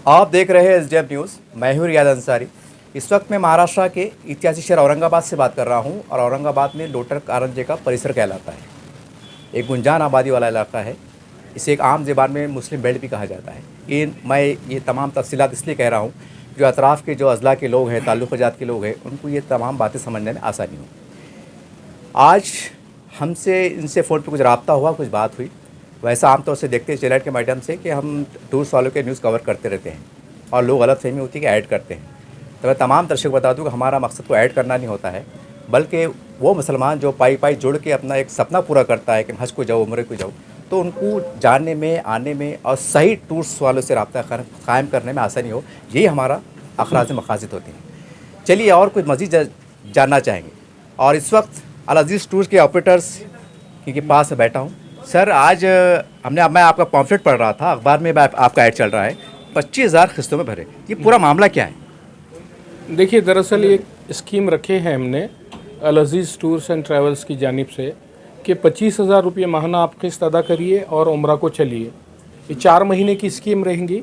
आप देख रहे हैं एसडीएम न्यूज़। मैं हूं रियाद अंसारी। इस वक्त मैं महाराष्ट्र के ऐतिहासिक शहर औरंगाबाद से बात कर रहा हूं और औरंगाबाद में लोटर कारंजे का परिसर कहलाता है। एक गुंजान आबादी वाला इलाका है। इसे एक आम ज़बान में मुस्लिम बेल्ट भी कहा जाता है। मैं ये तमाम तफसीलात इसलिए कह रहा हूँ जो अतराफ़ के जो अज़ला के लोग हैं, ताल्लुक़ जात के लोग हैं, उनको ये तमाम बातें समझने में आसानी हो। आज हमसे इनसे फ़ोन पे कुछ रब्ता हुआ, कुछ बात हुई। वैसा आमतौर से देखते हैं चैनल के माध्यम से कि हम टूर्स वालों के न्यूज़ कवर करते रहते हैं और लोग गलतफ़हमी होती है कि ऐड करते हैं। तो मैं तमाम दर्शक बता दूं कि हमारा मकसद को ऐड करना नहीं होता है, बल्कि वो मुसलमान जो पाई पाई जुड़ के अपना एक सपना पूरा करता है कि हज को जाओ, उम्रे को जाओ, तो उनको जानने में, आने में और सही टूर्स वालों से रब्ता कायम करने में आसानी हो, यही हमारा अखराज मकासद होते हैं। चलिए और कुछ मज़ीद जानना चाहेंगे और इस वक्त अल अज़ीज़ टूर्स के ऑपरेटर्स के पास बैठा हूँ। सर, आज मैं आपका पॉम्फलेट पढ़ रहा था, अखबार में आपका ऐड चल रहा है, 25,000 किस्तों में भरे। ये पूरा मामला क्या है? देखिए, दरअसल ये स्कीम रखे हैं हमने अल अज़ीज़ टूर्स एंड ट्रैवल्स की जानिब से कि 25,000 रुपये माहाना आप किस्त अदा करिए और उम्रा को चलिए। ये 4 महीने की स्कीम रहेंगी।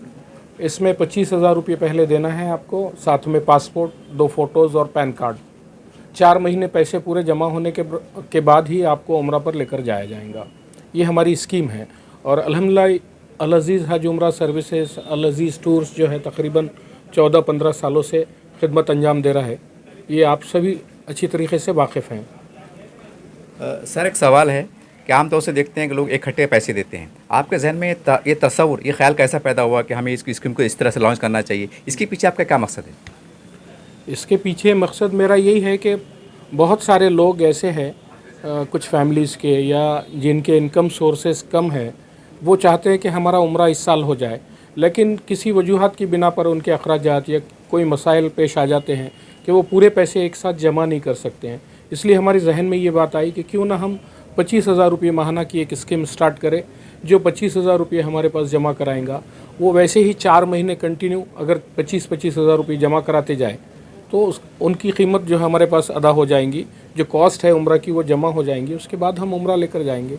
इसमें 25,000 रुपये पहले देना है आपको, साथ में पासपोर्ट, 2 फ़ोटोज़ और पैन कार्ड। 4 महीने पैसे पूरे जमा होने के बाद ही आपको उम्रा पर लेकर जाया जाएगा। ये हमारी स्कीम है और अल्हम्दुलिल्लाह अल अज़ीज़ हज उम्रा सर्विसेज, अल अज़ीज़ टूर्स जो है तकरीबन 14-15 सालों से खिदमत अंजाम दे रहा है। ये आप सभी अच्छी तरीके से वाकिफ़ हैं। सर, एक सवाल है कि आम तौर से देखते हैं कि लोग इकट्ठे पैसे देते हैं। आपके जहन में ये तस्वुर, ये ख्याल कैसा पैदा हुआ कि हमें इस स्कीम को इस तरह से लॉन्च करना चाहिए? इसके पीछे आपका क्या मकसद है? इसके पीछे मकसद मेरा यही है कि बहुत सारे लोग ऐसे हैं, कुछ फैमिलीज़ के या जिनके इनकम सोर्सेस कम है, वो चाहते हैं कि हमारा उम्रा इस साल हो जाए, लेकिन किसी वजूहात की बिना पर उनके अखराजात या कोई मसाइल पेश आ जाते हैं कि वो पूरे पैसे एक साथ जमा नहीं कर सकते हैं। इसलिए हमारे जहन में ये बात आई कि क्यों ना हम 25,000 रुपये माहाना की एक स्कीम स्टार्ट करें। जो 25,000 रुपये हमारे पास जमा कराएंगा वो वैसे ही 4 महीने कंटिन्यू अगर 25,000 रुपये जमा कराते जाए तो उनकी कीमत जो हमारे पास अदा हो जाएंगी, जो कॉस्ट है उम्रा की वो जमा हो जाएंगी, उसके बाद हम उम्रा लेकर जाएंगे।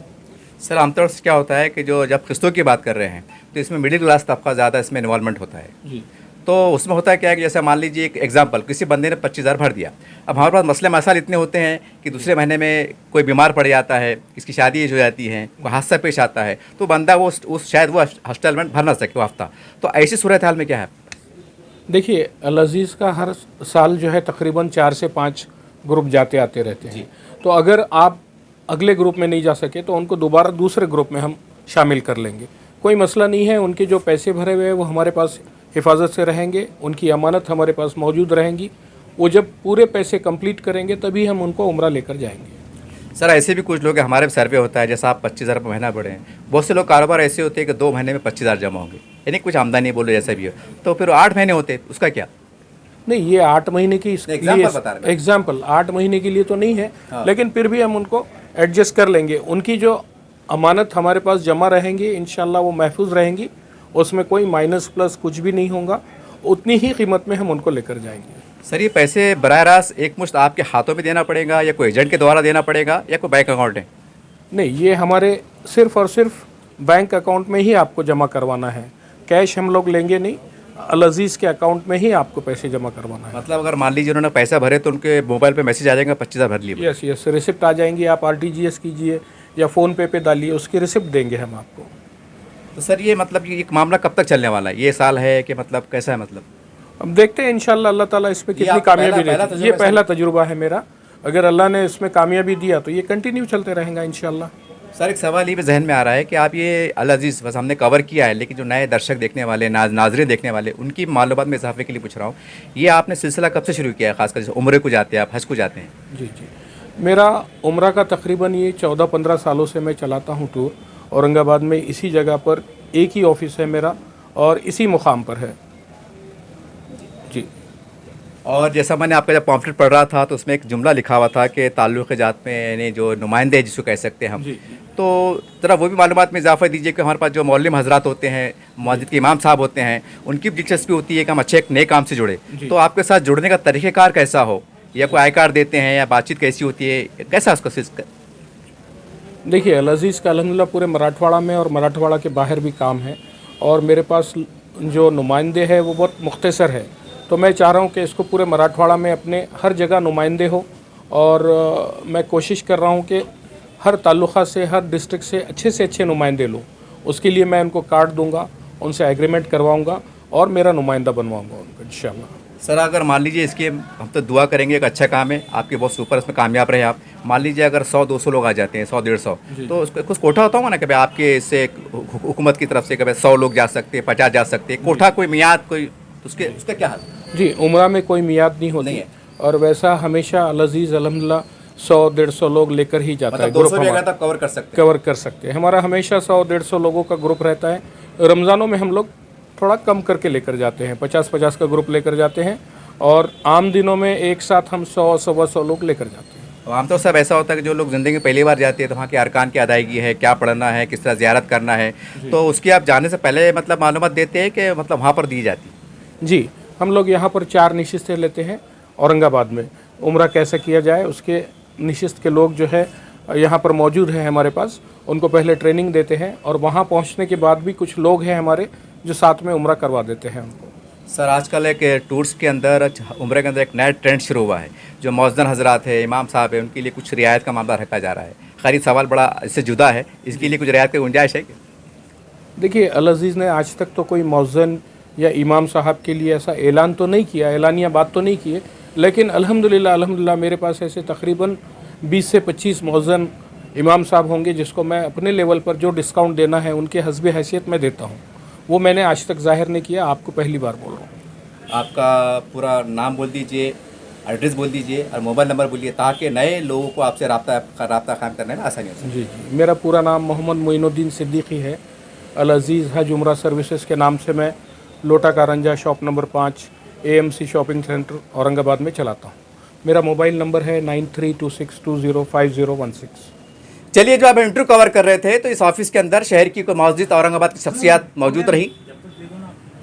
सर, आमतौर से क्या होता है कि जो जब किस्तों की बात कर रहे हैं तो इसमें मिडिल क्लास तबका ज़्यादा इसमें इन्वॉल्वमेंट होता है जी। तो उसमें होता है क्या है कि जैसे मान लीजिए एक एग्जांपल, किसी बंदे ने 25,000 भर दिया। अब हमारे पास मसले मसाइल इतने होते हैं कि दूसरे महीने में कोई बीमार पड़ जाता है, किसकी शादी हो जाती है, कोई हादसा पेश आता है, तो बंदा वो शायद वो इंस्टॉलमेंट भर ना सके वो हफ्ता। तो ऐसी सूरत हाल में क्या है? देखिए, अल अज़ीज़ का हर साल जो है तकरीबन 4 से 5 ग्रुप जाते आते रहते हैं। तो अगर आप अगले ग्रुप में नहीं जा सके तो उनको दोबारा दूसरे ग्रुप में हम शामिल कर लेंगे, कोई मसला नहीं है। उनके जो पैसे भरे हुए हैं वो हमारे पास हिफाजत से रहेंगे, उनकी अमानत हमारे पास मौजूद रहेंगी। वो जब पूरे पैसे कंप्लीट करेंगे तभी हम उनको उम्रा लेकर जाएंगे। सर, ऐसे भी कुछ लोग, हमारे सर्वे होता है, जैसा आप 25,000 रुपये महीना बढ़े हैं, बहुत से लोग कारोबार ऐसे होते हैं कि 2 महीने में 25,000 जमा होंगे, यानी कुछ आमदनी बोलो जैसा भी हो, तो फिर 8 महीने होते, उसका क्या? नहीं, ये 8 महीने की एग्जाम्पल 8 महीने के लिए तो नहीं है। लेकिन फिर भी हम उनको एडजस्ट कर लेंगे। उनकी जो अमानत हमारे पास जमा रहेंगी इंशाल्लाह वो महफूज रहेंगी, उसमें कोई माइनस प्लस कुछ भी नहीं होगा, उतनी ही कीमत में हम उनको लेकर जाएंगे। सर, ये पैसे बराह रास्त एक मुश्त आपके हाथों में देना पड़ेगा या कोई एजेंट के द्वारा देना पड़ेगा या कोई बैंक अकाउंट है? नहीं, ये हमारे सिर्फ़ और सिर्फ बैंक अकाउंट में ही आपको जमा करवाना है। कैश हम लोग लेंगे नहीं, अल अज़ीज़ के अकाउंट में ही आपको पैसे जमा करवाना है। मतलब अगर मान लीजिए उन्होंने पैसा भरे तो उनके मोबाइल पे मैसेज आ जाएगा 25,000 भर लिए? यस, रिसिप्ट आ जाएंगी। आप RTGS कीजिए या फ़ोन पे डालिए, उसकी रिसिप्ट देंगे हम आपको। तो सर, ये मतलब ये मामला कब तक चलने वाला है? ये साल है कि मतलब कैसा है? मतलब अब देखते हैं इंशाल्लाह अल्लाह ताला इसमें कितनी कामयाबी देती है। ये पहला तजुर्बा है मेरा। अगर अल्लाह ने इसमें कामयाबी दिया तो ये कंटिन्यू चलते रहेगा इंशाल्लाह। सर, एक सवाल ये भी जहन में आ रहा है कि आप ये अल अज़ीज़ बस हमने कवर किया है, लेकिन जो नए दर्शक देखने वाले, नाज़रीन देखने वाले, उनकी मालूमात में इजाफे के लिए पूछ रहा हूँ, ये आपने सिलसिला कब से शुरू किया है? खासकर जैसे उम्रे को जाते हैं आप, हज को जाते हैं? जी, मेरा उम्रा का तकरीबन ये 14-15 सालों से मैं चलाता हूँ टूर। औरंगाबाद में इसी जगह पर एक ही ऑफिस है मेरा और इसी मुकाम पर है जी। और जैसा मैंने आपका जब पॉम्फलेट पढ़ रहा था तो उसमें एक जुमला लिखा हुआ था कि ताल्लुक़ जात में, यानी जो नुमाइंदे जिसको कह सकते हैं हम, तो ज़रा वो भी मालूमात में इजाफा दीजिए कि हमारे पास जो मौलम हजरात होते हैं, मस्जिद के इमाम साहब होते हैं, उनकी दिलचस्पी होती है कि हम अच्छे एक नए काम से जुड़े, तो आपके साथ जुड़ने का तरीक़ेकार कैसा हो, या कोई आई कार्ड देते हैं या बातचीत कैसी होती है, कैसा उसका सिलसिला? देखिए, अल अज़ीज़ का अल्हम्दुलिल्लाह पूरे मराठवाड़ा में और मराठवाड़ा के बाहर भी काम है और मेरे पास जो नुमाइंदे हैं वो बहुत मुख्तसर है, तो मैं चाह रहा हूँ कि इसको पूरे मराठवाड़ा में अपने हर जगह नुमाइंदे हो और मैं कोशिश कर रहा हूँ कि हर ताल्लुक़ा से, हर डिस्ट्रिक्ट से अच्छे नुमाइंदे लूँ। उसके लिए मैं उनको कार्ड दूंगा, उनसे एग्रीमेंट करवाऊंगा और मेरा नुमाइंदा बनवाऊंगा उनको इंशाल्लाह। सर अगर मान लीजिए इसके हम तो दुआ करेंगे, एक अच्छा काम है, आपके बहुत सुपर, इसमें कामयाब रहे आप। मान लीजिए अगर 100-200 लोग आ जाते हैं, 100-150, तो उसका कुछ कोठा होता होगा ना कि भाई आपके इससे हुकूमत की तरफ से कि भाई 100 लोग जा सकते हैं, 50 जा सकते हैं, कोठा कोई मियाद कोई, उसके उसका क्या हाल है? जी, उम्रा में कोई मियाद नहीं होती है और वैसा हमेशा अल-अज़ीज़ अल्हम्दुलिल्लाह 100-150 लोग लेकर ही जाता है। मतलब 200 भी अगर तक कवर कर सकते हैं? कवर कर सकते हैं। हमारा हमेशा 100-150 लोगों का ग्रुप रहता है। रमज़ानों में हम लोग थोड़ा कम करके लेकर जाते हैं, 50-50 का ग्रुप लेकर जाते हैं और आम दिनों में एक साथ हम 100-125 लोग लेकर जाते हैं। आमतौर से ऐसा होता है कि जो लोग ज़िंदगी में पहली बार जाते हैं तो वहाँ के अरकान की अदायगी है, क्या पढ़ना है, किस तरह ज़ियारत करना है, तो उसकी आप जाने से पहले मतलब मालूमात देते हैं कि मतलब वहाँ पर दी जाती है? जी, हम लोग यहाँ पर 4 नशिस्तें लेते हैं औरंगाबाद में। उम्रा कैसे किया जाए उसके नशिस्त के लोग जो है यहाँ पर मौजूद हैं हमारे पास, उनको पहले ट्रेनिंग देते हैं और वहाँ पहुँचने के बाद भी कुछ लोग हैं हमारे जो साथ में उम्रा करवा देते हैं उनको। सर आजकल एक टूर्स के अंदर, उम्रे के अंदर एक नया ट्रेंड शुरू हुआ है, जो मौज़न हजरात है, इमाम साहब है, उनके लिए कुछ रियायत का मामला रखा जा रहा है। खैर सवाल बड़ा इससे जुदा है, इसके लिए कुछ रियायत की गुंजाइश है क्या? देखिए, अल-अज़ीज़ ने आज तक तो कोई मौज़न या इमाम साहब के लिए ऐसा ऐलान तो नहीं किया, ऐलानिया बात तो नहीं की है, लेकिन अल्हम्दुलिल्लाह मेरे पास ऐसे तकरीबन 20 से 25 मौज़न इमाम साहब होंगे जिसको मैं अपने लेवल पर जो डिस्काउंट देना है उनके हस्बे हैसियत में देता हूँ। वो मैंने आज तक ज़ाहिर नहीं किया, आपको पहली बार बोल रहा हूँ। आपका पूरा नाम बोल दीजिए, एड्रेस बोल दीजिए और मोबाइल नंबर बोलिए, ताकि नए लोगों को आपसे रब्ता कायम करने में आसानी हो सके। जी, मेरा पूरा नाम मोहम्मद मोइनुद्दीन सिद्दीकी है। अल-अज़ीज़ हज उम्रा सर्विसेज के नाम से मैं Lota Karanja shop number 5 AMC shopping centre Aurangabad में चलाता हूँ। मेरा मोबाइल नंबर है 9326205016। चलिए, जो आप इंटरव्यू कवर कर रहे थे तो इस ऑफिस के अंदर शहर की कोई मौजूद औरंगाबाद की शख्सियत मौजूद रही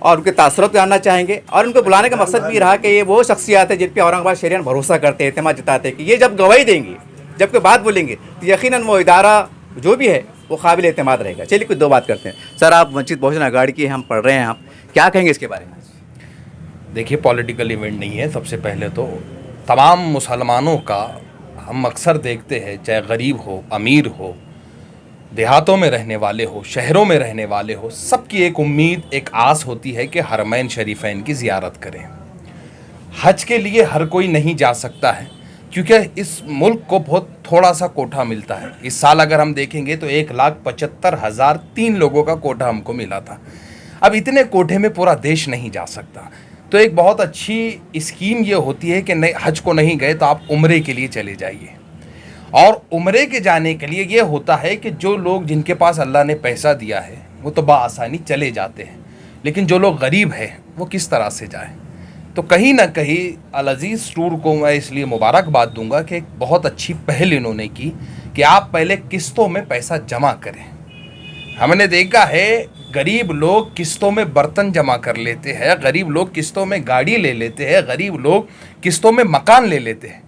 और उनके तासुरात जानना चाहेंगे, और उनको बुलाने का मकसद भी रहा कि ये वो शख्सियत है जिन पर औरंगाबाद शहरियान भरोसा करते हैं, एतमाद जताते हैं कि ये जब गवाही देंगी, जब कोई बात बोलेंगे तो यकीनन वो इदारा जो भी है वो काबिल एतमाद रहेगा। चलिए कुछ दो बात करते हैं। सर आप वंचित बहुजन अघाड़ी की हम पढ़ रहे हैं, आप क्या कहेंगे इसके बारे में? देखिए, पॉलिटिकल इवेंट नहीं है। सबसे पहले तो तमाम मुसलमानों का हम अक्सर देखते हैं, चाहे गरीब हो, अमीर हो, देहातों में रहने वाले हो, शहरों में रहने वाले हो, सबकी एक उम्मीद, एक आस होती है कि हरमैन शरीफैन की ज़ियारत करें। हज के लिए हर कोई नहीं जा सकता है क्योंकि इस मुल्क को बहुत थोड़ा सा कोठा मिलता है। इस साल अगर हम देखेंगे तो 1,75,003 लोगों का कोठा हमको मिला था। अब इतने कोठे में पूरा देश नहीं जा सकता, तो एक बहुत अच्छी स्कीम ये होती है कि नहीं, हज को नहीं गए तो आप उम्रे के लिए चले जाइए। और उम्रे के जाने के लिए ये होता है कि जो लोग, जिनके पास अल्लाह ने पैसा दिया है, वो तो बाआसानी चले जाते हैं, लेकिन जो लोग गरीब हैं वो किस तरह से जाएं? तो कहीं ना कहीं अल-अज़ीज़ टूर को मैं इसलिए मुबारकबाद दूंगा कि एक बहुत अच्छी पहल इन्होंने की कि आप पहले किस्तों में पैसा जमा करें। हमने देखा है गरीब लोग किस्तों में बर्तन जमा कर लेते हैं, गरीब लोग किस्तों में गाड़ी ले लेते हैं, गरीब लोग किस्तों में मकान ले लेते हैं,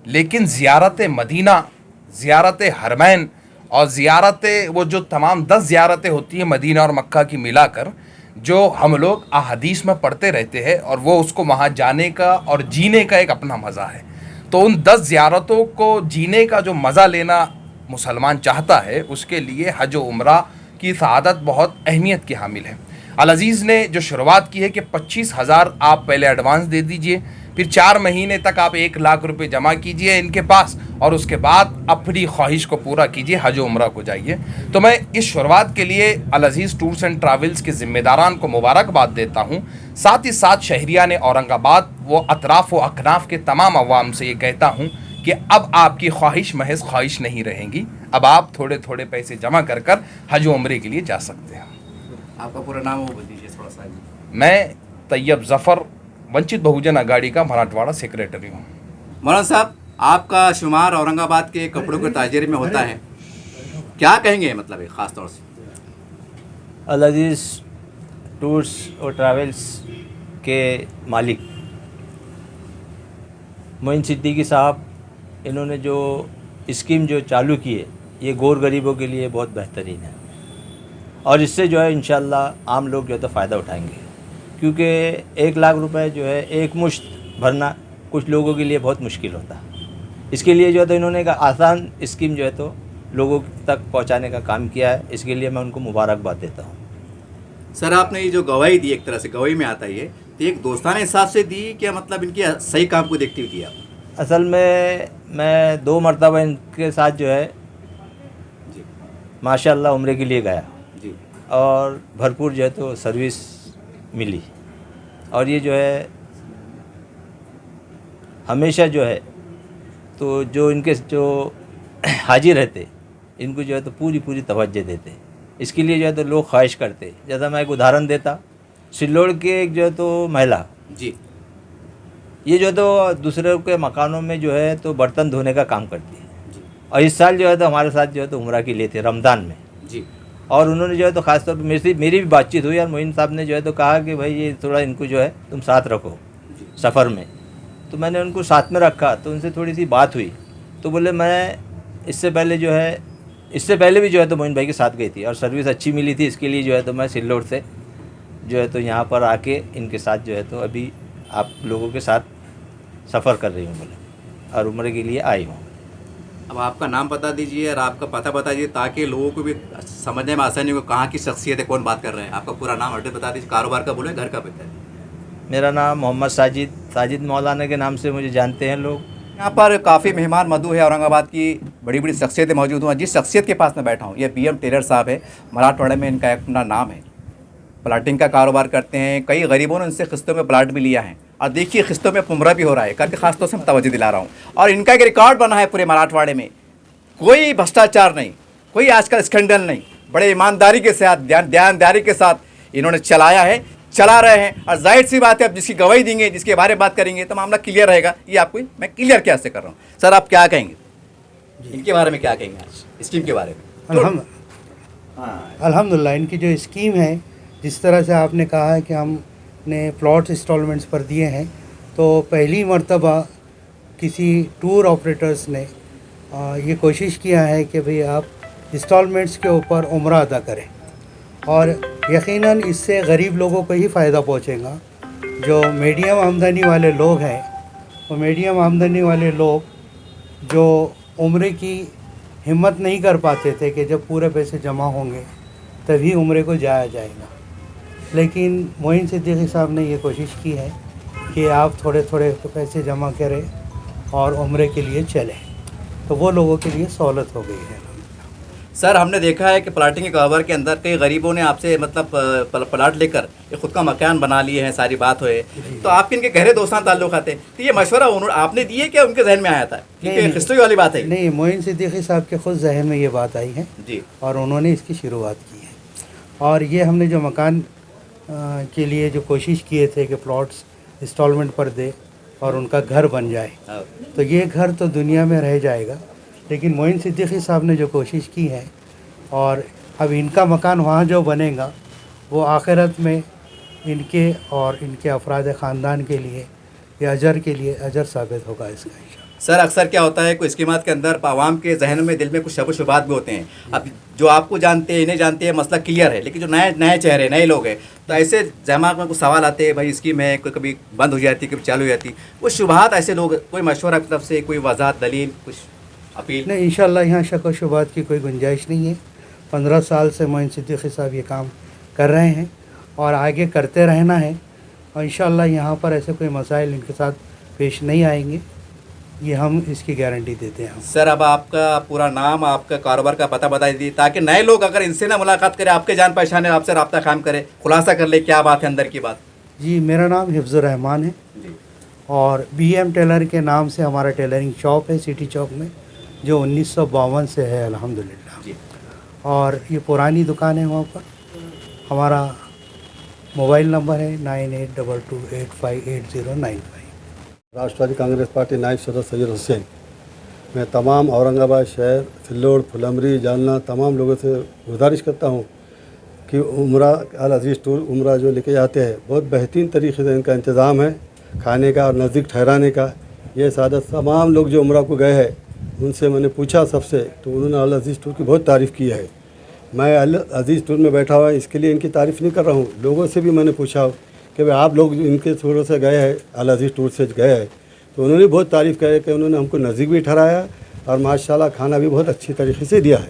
लेकिन ज़ियारत मदीना, ज़ियारत हरमैन और ज़ियारत वो जो तमाम 10 ज़ियारतें होती हैं मदीना और मक्का की मिलाकर, जो हम लोग अहादीस में पढ़ते रहते हैं, और वो उसको वहाँ जाने का और जीने का एक अपना मज़ा है। तो उन 10 ज़ियारतों को जीने का जो मज़ा लेना मुसलमान चाहता है, उसके लिए हज व उम्रा की सआदत बहुत अहमियत की हामिल है। अल-अज़ीज़ ने जो शुरुआत की है कि 25,000 आप पहले एडवांस दे दीजिए, फिर 4 महीने तक आप 1 लाख रुपए जमा कीजिए इनके पास, और उसके बाद अपनी ख्वाहिश को पूरा कीजिए, हज व उम्रा को जाइए। तो मैं इस शुरुआत के लिए अल-अज़ीज़ टूर्स एंड ट्रैवल्स के ज़िम्मेदारान को मुबारकबाद देता हूँ। साथ ही साथ शहरियान औरंगाबाद व अतराफ़ व अकनाफ़ के तमाम अवाम से ये कहता हूँ कि अब आपकी ख्वाहिश महज ख्वाहिश नहीं रहेंगी, अब आप थोड़े थोड़े पैसे जमा कर कर हज व उम्रे के लिए जा सकते हैं। आपका पूरा नाम वो बोल दीजिए थोड़ा सा। मैं तैयब ज़फ़र, वंचित बहुजन अघाड़ी का मराठवाड़ा सेक्रेटरी हूँ। मौलाना साहब, आपका शुमार औरंगाबाद के कपड़ों के ताजरे में होता है, क्या कहेंगे मतलब ख़ास तौर से? अल-अज़ीज़ टूर्स और ट्रैवल्स के मालिक मोइन सिद्दीकी साहब, इन्होंने जो स्कीम जो चालू की है, ये गौर गरीबों के लिए बहुत बेहतरीन है। और इससे जो है इंशाल्लाह आम लोग जो है तो फ़ायदा उठाएंगे, क्योंकि 1 लाख रुपए जो है एक मुश्त भरना कुछ लोगों के लिए बहुत मुश्किल होता है। इसके लिए जो है तो इन्होंने एक आसान स्कीम जो है तो लोगों तक पहुंचाने का काम किया है। इसके लिए मैं उनको मुबारकबाद देता हूं। सर आपने ये जो गवाही दी, एक तरह से गवाही में आता है ये, तो एक दोस्ताना हिसाब से दी क्या मतलब इनके सही काम को देखते हुए दी आप? असल में मैं 2 मरतबा इनके साथ जो है जी माशाल्लाह उम्रे के लिए गया जी और भरपूर जो है तो सर्विस मिली। और ये जो है हमेशा जो है तो जो इनके जो हाजिर रहते इनको जो है तो पूरी तवज्जो देते। इसके लिए जो है तो लोग ख्वाहिश करते। जैसा मैं एक उदाहरण देता, सिल्लोड़ के एक जो है तो महिला, जी ये जो है तो दूसरे के मकानों में जो है तो बर्तन धोने का काम करती है। जी और इस साल जो है तो हमारे साथ जो है तो उम्रा के लिए थे रमज़ान में। जी और उन्होंने जो है तो ख़ास तौर पर मेरी भी बातचीत हुई और मोइन साहब ने जो है तो कहा कि भाई ये थोड़ा इनको जो है तुम साथ रखो सफ़र में। तो मैंने उनको साथ में रखा, तो उनसे थोड़ी सी बात हुई। तो बोले मैं इससे पहले भी जो है तो मोइन भाई के साथ गई थी और सर्विस अच्छी मिली थी। इसके लिए जो है तो मैं सिल्लोड़ से जो है तो यहाँ पर आके इनके साथ जो है तो अभी आप लोगों के साथ सफ़र कर रही हूँ बोले, और उम्र के लिए आई हूँ। अब आपका नाम बता दीजिए और आपका पता बता दीजिए ताकि लोगों को भी समझने में आसानी हो कहाँ की शख्सियत है, कौन बात कर रहे हैं। आपका पूरा नाम एड्रेस बता दीजिए, कारोबार का बोले, घर का बताइए। मेरा नाम मोहम्मद साजिद मौलाना के नाम से मुझे जानते हैं लोग। यहाँ पर काफ़ी मेहमान मधु है, औरंगाबाद की बड़ी बड़ी शख्सियतें मौजूद हुआ। जिस शख्सियत के पास मैं बैठा हूँ ये BM टेलर साहब है, मराठवाड़े में इनका अपना नाम है, प्लाटिंग का कारोबार करते हैं। कई गरीबों ने उनसे किस्तों में प्लाट भी लिया है और देखिए किस्तों में पुमरा भी हो रहा है करके खासतौर से मैं तवज्जो दिला रहा हूँ। और इनका एक रिकॉर्ड बना है पूरे मराठवाड़े में, कोई भ्रष्टाचार नहीं, कोई आजकल स्कैंडल नहीं, बड़े ईमानदारी के साथ ध्यानदारी के साथ इन्होंने चलाया है, चला रहे हैं। और जाहिर सी बात है अब जिसकी गवाही देंगे, जिसके बारे में बात करेंगे तो मामला क्लियर रहेगा। ये आपको मैं क्लियर कैसे कर रहा हूँ। सर आप क्या कहेंगे इनके बारे में, क्या कहेंगे आज स्कीम के बारे में? अल्हम्दुलिल्लाह इनकी जो स्कीम है, जिस तरह से आपने कहा है कि हमने प्लॉट्स इंस्टॉलमेंट्स पर दिए हैं, तो पहली मर्तबा किसी टूर ऑपरेटर्स ने ये कोशिश किया है कि भाई आप इंस्टॉलमेंट्स के ऊपर उम्रा अदा करें, और यकीनन इससे गरीब लोगों को ही फ़ायदा पहुंचेगा। जो मीडियम आमदनी वाले लोग हैं, वो मीडियम आमदनी वाले लोग जो उम्रे की हिम्मत नहीं कर पाते थे कि जब पूरे पैसे जमा होंगे तभी उम्रे को जाया जाएगा, लेकिन मोइन सिद्दीकी साहब ने ये कोशिश की है कि आप थोड़े थोड़े पैसे जमा करें और उम्रे के लिए चलें, तो वो लोगों के लिए सहूलत हो गई है। सर हमने देखा है कि प्लाटिंग के कारोबार के अंदर कई गरीबों ने आपसे मतलब प्लाट लेकर एक खुद का मकान बना लिए हैं, सारी बात हुए, तो आपके इनके गहरे दोस्तान ताल्लुक आते हैं। तो ये मशवरा उन्होंने आपने दिए क्या उनके जहन में आया था? क्योंकि किस्तों वाली बात है। नहीं, मोइन सिद्दीकी साहब के खुद जहन में ये बात आई है जी, और उन्होंने इसकी शुरुआत की है। और ये हमने जो मकान के लिए जो कोशिश किए थे कि प्लॉट्स इंस्टॉलमेंट पर दे और उनका घर बन जाए, तो ये घर तो दुनिया में रह जाएगा, लेकिन मोइन सिद्दीकी साहब ने जो कोशिश की है और अब इनका मकान वहाँ जो बनेगा वो आखिरत में इनके और इनके अफराद ख़ानदान के लिए या अजर के लिए अजर साबित होगा इसका। सर अक्सर क्या होता है, कोई स्कीमात के अंदर आवाम के जहन में, दिल में कुछ शक शुबात भी होते हैं। अब जो आपको जानते हैं, इन्हें जानते हैं, मसला क्लियर है, लेकिन जो नए चेहरे, नए लोग हैं, तो ऐसे दिमाग में कुछ सवाल आते हैं, भाई स्कीम है, कोई कभी बंद हो जाती, कभी चालू हो जाती, वो शुबात ऐसे लोग, कोई मशवरा की तरफ से, कोई वजाहत, दलील, कुछ अपील? नहीं, इंशाल्लाह यहाँ शक व शुबात की कोई गुंजाइश नहीं है। 15 साल से मोइन सिद्दीकी साहब ये काम कर रहे हैं और आगे करते रहना है, और इंशाल्लाह यहाँ पर ऐसे कोई मसाइल इनके साथ पेश नहीं आएंगे, ये हम इसकी गारंटी देते हैं। सर अब आपका पूरा नाम, आपका कारोबार का पता बता दीजिए ताकि नए लोग अगर इनसे ना मुलाकात करें, आपके जान पहचान है, आपसे रब्ता कायम करें, खुलासा कर ले क्या बात है अंदर की बात। जी, मेरा नाम हिफ्ज़ुर रहमान है और BM टेलर के नाम से हमारा टेलरिंग शॉप है सिटी चौक में, जो 1952 से है अल्हम्दुलिल्लाह जी। और ये पुरानी दुकान है। वहाँ पर हमारा मोबाइल नंबर है 9822858095। राष्ट्रवादी कांग्रेस पार्टी नायब सदर सैयद हुसैन। मैं तमाम औरंगाबाद शहर, सिल्लोड़, फुलमरी, जालना तमाम लोगों से गुजारिश करता हूँ कि उम्रा अल अज़ीज़ टूर उम्रा जो लेके जाते हैं, बहुत बेहतरीन तरीके से इनका इंतज़ाम है, खाने का और नज़दीक ठहराने का। ये सादत तमाम लोग जो उम्रा को गए हैं उनसे मैंने पूछा सबसे, तो उन्होंने अल अज़ीज़ टूर की बहुत तारीफ़ की है। मैं अल अजीज़ टूर में बैठा हुआ है, इसके लिए इनकी तारीफ़ नहीं कर रहा हूँ। लोगों से भी मैंने पूछा कि भाई आप लोग इनके थोड़े से गए हैं, अल अजीज़ टूर से गए हैं, तो उन्होंने बहुत तारीफ़ करे कि उन्होंने हमको नज़दीक भी ठहराया और माशाल्लाह खाना भी बहुत अच्छी तरीके से दिया है।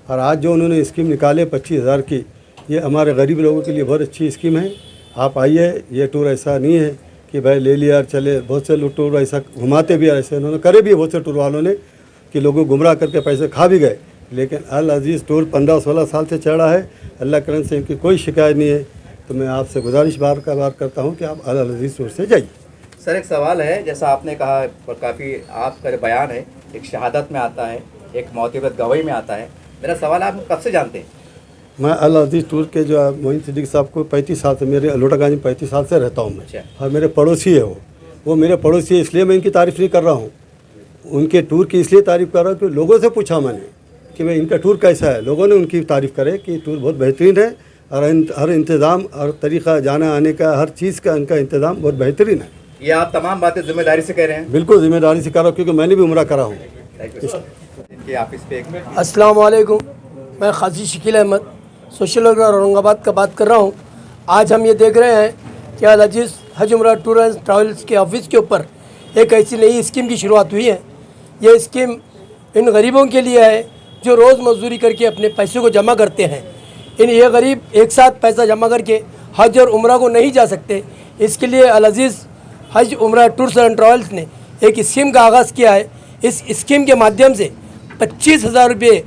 और आज जो उन्होंने स्कीम निकाले 25,000 की, ये हमारे गरीब लोगों के लिए बहुत अच्छी स्कीम है। आप आइए, ये टूर ऐसा नहीं है कि भाई ले लिया और चले। बहुत से लोग टूर ऐसा घुमाते भी, ऐसे उन्होंने करे भी बहुत से टूर वालों ने कि लोगों को गुमराह करके पैसे खा भी गए। लेकिन अल अजीज़ टूर 15-16 साल से चल रहा है, अल्लाह करम से इनकी कोई शिकायत नहीं है। तो मैं आपसे गुजारिश बार करता हूँ कि आप अल अजीज़ टूर से जाइए। सर एक सवाल है, जैसा आपने कहा काफ़ी आपका बयान है एक शहादत में आता है, एक मौतिबत गवाही में आता है। मेरा सवाल आप कब से जानते हैं? मैं अल अजीज़ टूर के जो मोइन सिद्दीक साहब को 35 साल से, मेरे लोटागंज में 35 साल से रहता हूँ मैं। अच्छा। और मेरे पड़ोसी है वो मेरे पड़ोसी है, इसलिए मैं इनकी तारीफ़ नहीं कर रहा हूँ। उनके टूर की इसलिए तारीफ़ कर रहा हूँ कि लोगों से पूछा मैंने कि भाई इनका टूर कैसा है। लोगों ने उनकी तारीफ़ करे कि टूर बहुत बेहतरीन है और हर इंतज़ाम और तरीक़ा जाने आने का, हर चीज़ का इनका इंतज़ाम बहुत बेहतरीन है। ये आप तमाम बातें जिम्मेदारी से कह रहे हैं? बिल्कुल ज़िम्मेदारी से कर रहा हूँ, क्योंकि मैंने भी उम्रा करा हूँ। इनके ऑफिस पे एक अस्सलाम वालेकुम, मैं खाजी शकील अहमद सोशल वर्कर औरंगाबाद का बात कर रहा हूँ। आज हम ये देख रहे हैं कि अल अजीज़ हज उम्रा टूर एंड ट्रैवल्स के ऑफिस के ऊपर एक ऐसी नई स्कीम की शुरुआत हुई है। ये स्कीम इन गरीबों के लिए है जो रोज़ मजदूरी करके अपने पैसे को जमा करते हैं। ये गरीब एक साथ पैसा जमा करके हज और उम्रा को नहीं जा सकते। इसके लिए अल अजीज़ हज उम्रा टूर्स एंड ट्रैवल्स ने एक स्कीम का आगाज़ किया है। इस स्कीम के माध्यम से 25,000 रुपये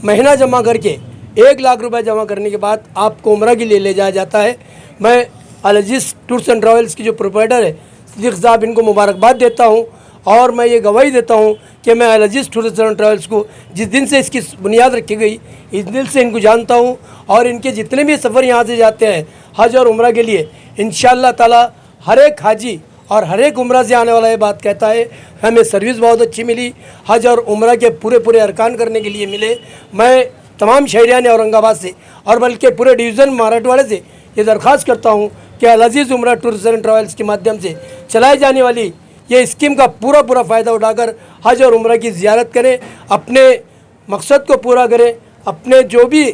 महीना जमा करके 1 लाख रुपए जमा करने के बाद आपको उम्रा के लिए ले जाया जाता है। मैं अल अजीज़ टूर्स एंड ट्रैवल्स की जो प्रोप्राइटर है सिद्दीक साहब, इनको मुबारकबाद देता हूँ और मैं ये गवाही देता हूँ कि मैं अल अजीज़ टूर्स एंड ट्रैवल्स को जिस दिन से इसकी बुनियाद रखी गई, इस दिन से इनको जानता हूँ और इनके जितने भी सफ़र यहाँ से जाते हैं हज और उम्रा के लिए, इंशाअल्लाह ताला हर एक हाजी और हर एक उम्रा से आने वाला ये बात कहता है हमें सर्विस बहुत अच्छी मिली, हज और उम्रा के पूरे अरकान करने के लिए मिले। मैं तमाम शहरियान औरंगाबाद से और बल्कि पूरे डिवीज़न मराठवाड़े से ये दरख्वास्त करता हूँ कि अल अजीज़ उम्रा टूर्स एंड ट्रैवल्स के माध्यम से चलाई जाने वाली ये स्कीम का पूरा फ़ायदा उठाकर हज और उम्रा की ज़ियारत करें, अपने मकसद को पूरा करें, अपने जो भी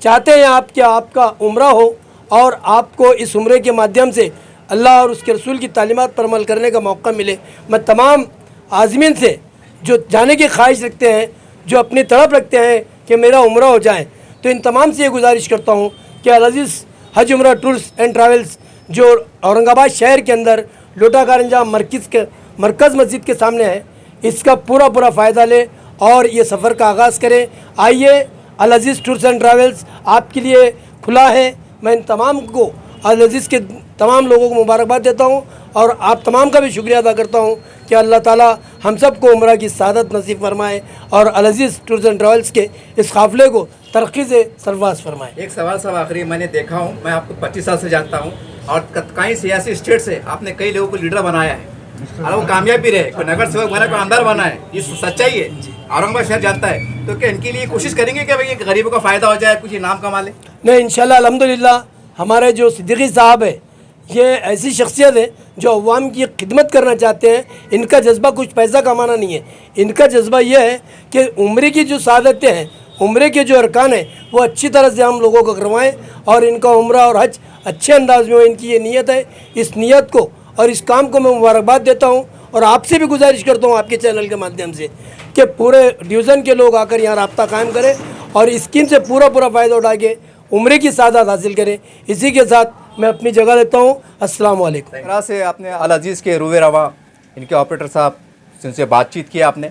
चाहते हैं आपका उम्रा हो और आपको इस उम्रे के माध्यम से अल्लाह और उसके रसूल की तालीमात पर अमल करने का मौका मिले। मैं तमाम आज़मीन से जो जाने की ख्वाहिश रखते हैं, जो अपनी तड़प रखते हैं कि मेरा उम्रा हो जाए, तो इन तमाम से ये गुजारिश करता हूँ कि अल अजीज़ हज उम्रा टूर्स एंड ट्रैवल्स जो औरंगाबाद शहर के अंदर लोटा कारंजा मरकज़ मस्जिद के सामने है, इसका पूरा फ़ायदा ले और ये सफ़र का आगाज़ करें। आइए, अल अजीज़ टूर्स एंड ट्रैवल्स आपके लिए खुला है। मैं इन तमाम को, अल अजीज़ के तमाम लोगों को मुबारकबाद देता हूँ और आप तमाम का भी शुक्रिया अदा करता हूँ कि अल्लाह ताला हम सब को उम्रा की सादत नसीब फरमाए और अल अजीज़ टूर्स एंड ट्रैवल्स के इस काफ़िले को तरक्की से सरफराज फरमाए। एक सवाल सब आखिरी, मैंने देखा हूँ, मैं आपको 25 साल से जानता हूँ और कई सियासी स्टेट से आपने कई लोगों को लीडर बनाया है और वो कामयाब भी रहे, कोई नगर सेवक बना, कोई आमदार बना है। ये सच्चाई है, औरंगाबाद शहर जानता है। तो क्या इनके लिए कोशिश करेंगे कि भाई गरीबों का फ़ायदा हो जाए, कुछ इनाम कमा ले? नहीं, इंशाल्लाह अल्हम्दुलिल्लाह हमारे जो सिद्दीकी साहब है ये ऐसी शख्सियत है जो अवाम की खिदमत करना चाहते हैं। इनका जज्बा कुछ पैसा कमाना नहीं है, इनका जज्बा यह है कि उम्रे की जो सादतें हैं, उम्रे के जो अरकान हैं, वो अच्छी तरह से हम लोगों को करवाएं और इनका उम्रा और हज अच्छे अंदाज में हो। इनकी ये नीयत है। इस नीयत को और इस काम को मैं मुबारकबाद देता हूँ और आपसे भी गुजारिश करता हूँ आपके चैनल के माध्यम से कि पूरे डिवीज़न के लोग आकर यहाँ राब्ता कायम करें और इस स्कीम से पूरा फ़ायदा उठा के उम्रे की सादत हासिल करें। इसी के साथ मैं अपनी जगह लेता हूँ। अस्सलाम वालेकुम। तरह से आपने अल अजीज़ के रूए रवा इनके ऑपरेटर साहब जिनसे बातचीत की आपने,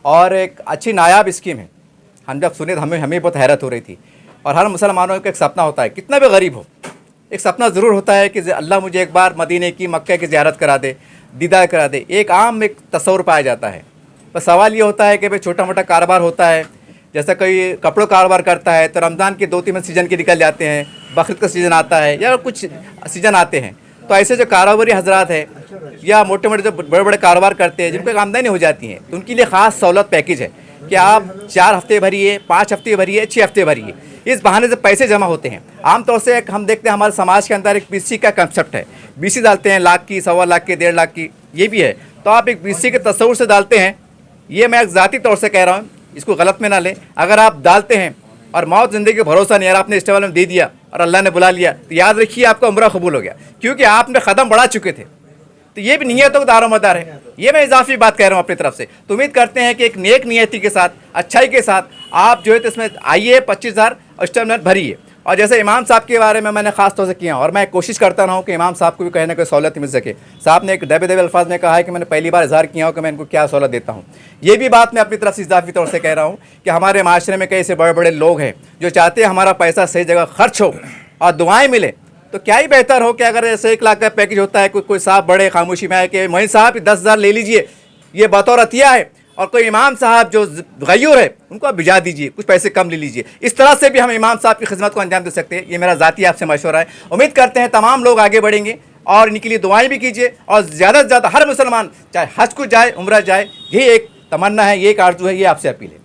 और एक अच्छी नायाब स्कीम है। हम जब सुने तो हमें बहुत हैरत हो रही थी। और हर मुसलमानों का एक सपना होता है, कितना भी गरीब हो, एक सपना ज़रूर होता है कि अल्लाह मुझे एक बार मदीने की, मक्का की ज़ियारत करा दे, दीदार करा दे। एक आम एक तस्वुर पाया जाता है। बस सवाल ये होता है कि भाई छोटा मोटा कारोबार होता है, जैसा कोई कपड़ों का कारोबार करता है तो रमज़ान के 2-3 सीज़न के निकल जाते हैं, बकरीद का सीज़न आता है या कुछ सीज़न आते हैं। तो ऐसे जो कारोबारी हजरात हैं या मोटे मोटे जो बड़े बड़े कारोबार करते हैं जिनको आमदनी हो जाती है, तो उनके लिए ख़ास सहूलत पैकेज है कि आप 4 हफ्ते भरिए, 5 हफ्ते भरिए, 6 हफ्ते भरिए। इस बहाने से पैसे जमा होते हैं। आमतौर से हम देखते हैं हमारे समाज के अंदर एक बीसी का कंसेप्ट है, बीसी डालते हैं लाख की, 1.25 लाख की, 1.5 लाख की, ये भी है। तो आप एक बीसी के तस्वुर से डालते हैं, ये मैं एक ज़ाती तौर से कह रहा हूँ, इसको गलत में ना लें। अगर आप डालते हैं और मौत ज़िंदगी का भरोसा नहीं, यार आपने इस्तेमाल में दे दिया और अल्लाह ने बुला लिया तो याद रखिए आपका उम्रा कबूल हो गया, क्योंकि आपने कदम बढ़ा चुके थे। तो ये भी नीयतों का दारोमदार है। ये मैं इजाफी बात कह रहा हूँ अपनी तरफ से। तो उम्मीद करते हैं कि एक नेक नियति के साथ, अच्छाई के साथ आप जो है तो इसमें आइए, 25,000 इंस्टॉलमेंट भरिए। और जैसे इमाम साहब के बारे में मैंने खास तौर से किया और मैं कोशिश करता रहा हूँ कि इमाम साहब को भी कहीं ना कहीं सहूलत मिल सके। साहब ने एक दबे दबे अल्फाज में कहा है कि मैंने पहली बार इजहार किया हो कि मैं इनको क्या सहूलत देता हूँ। ये भी बात मैं अपनी तरफ से इजाफी तौर से कह रहा हूँ कि हमारे माशरे में कई ऐसे बड़े बड़े लोग हैं जो चाहते हैं हमारा पैसा सही जगह खर्च हो और दुआएँ मिले। तो क्या ही बेहतर हो कि अगर ऐसे 1 लाख का पैकेज होता है, कोई साहब बड़े खामोशी में आए कि मोइन साहब 10,000 ले लीजिए, ये बतौर अतिया है, और कोई इमाम साहब जो गयूर है उनको आप भिजा दीजिए, कुछ पैसे कम ले लीजिए। इस तरह से भी हम इमाम साहब की खिदमत को अंजाम दे सकते हैं। ये मेरा ज़ाती आपसे मशवरा है। उम्मीद करते हैं तमाम लोग आगे बढ़ेंगे और इनके लिए दुआएं भी कीजिए और ज़्यादा से ज़्यादा हर मुसलमान चाहे हज को जाए, उम्रा जाए, यही एक तमन्ना है, ये एक आरज़ू है, ये आपसे अपील है।